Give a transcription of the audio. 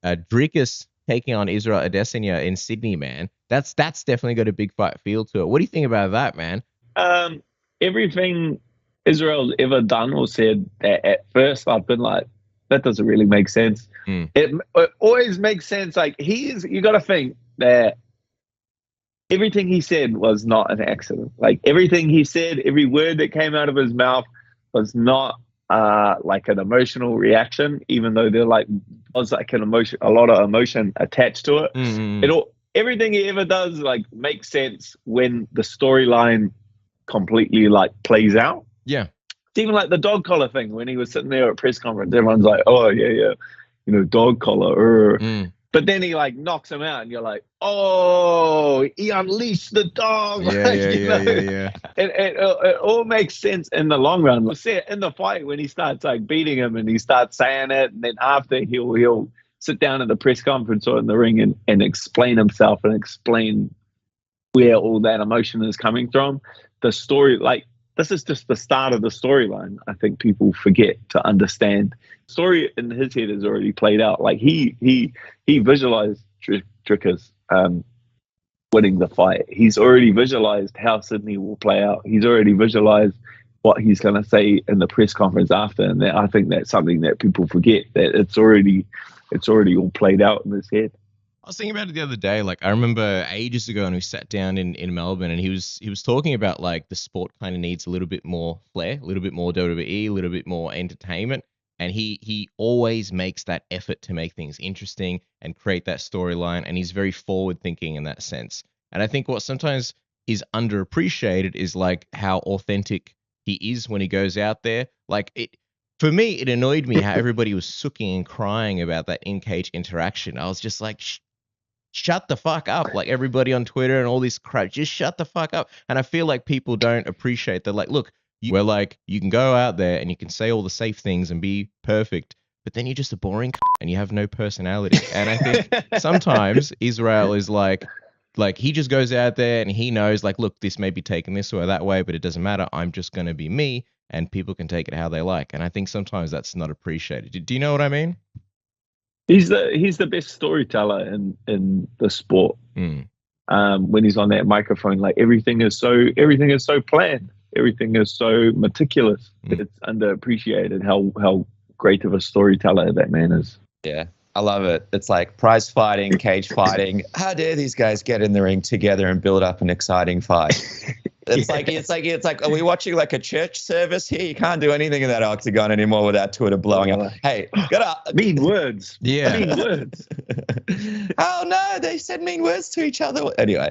Dricus taking on Israel Adesanya in Sydney, man. That's definitely got a big fight feel to it. What do you think about that, man? Everything Israel's ever done or said at first, I've been like, that doesn't really make sense. Mm. It always makes sense. Like you got to think that everything he said was not an accident. Like everything he said, every word that came out of his mouth was not like an emotional reaction, even though there was like an emotion, a lot of emotion attached to it. Mm. Everything he ever does like makes sense when the storyline completely like plays out. Yeah. It's even like the dog collar thing when he was sitting there at press conference. Everyone's like, "Oh yeah, dog collar." But then he like knocks him out, and you're like, "Oh, he unleashed the dog." Yeah, yeah. It all makes sense in the long run. Like, see it in the fight when he starts like beating him, and he starts saying it, and then after he'll sit down in the press conference or in the ring and explain himself and explain where all that emotion is coming from. The story, like, this is just the start of the storyline. I think people forget to understand. Story in his head is already played out. Like he visualized Dricus winning the fight. He's already visualized how Sydney will play out. He's already visualized what he's going to say in the press conference after. And I think that's something that people forget, that it's already all played out in his head. I was thinking about it the other day. Like I remember ages ago, and we sat down in Melbourne, and he was talking about like the sport kind of needs a little bit more flair, a little bit more WWE, a little bit more entertainment, and he always makes that effort to make things interesting and create that storyline, and he's very forward thinking in that sense. And I think what sometimes is underappreciated is like how authentic he is when he goes out there. Like for me, it annoyed me how everybody was sooking and crying about that in-cage interaction. I was just like, shut the fuck up. Like everybody on Twitter and all this crap, just shut the fuck up. And I feel like people don't appreciate that. Like, look, you can go out there and you can say all the safe things and be perfect, but then you're just a boring and you have no personality. And I think sometimes Israel is like he just goes out there and he knows like, look, this may be taken this way or that way, but it doesn't matter. I'm just going to be me and people can take it how they like. And I think sometimes that's not appreciated. Do you know what I mean? He's the best storyteller in the sport. When he's on that microphone, like everything is so planned, everything is so meticulous. It's underappreciated how great of a storyteller that man is. Yeah, I love it. It's like prize fighting, cage fighting. How dare these guys get in the ring together and build up an exciting fight? It's like, are we watching like a church service here? You can't do anything in that octagon anymore without Twitter blowing up. Hey, get up. Mean words. Yeah. Mean words. Oh no, they said mean words to each other. Anyway.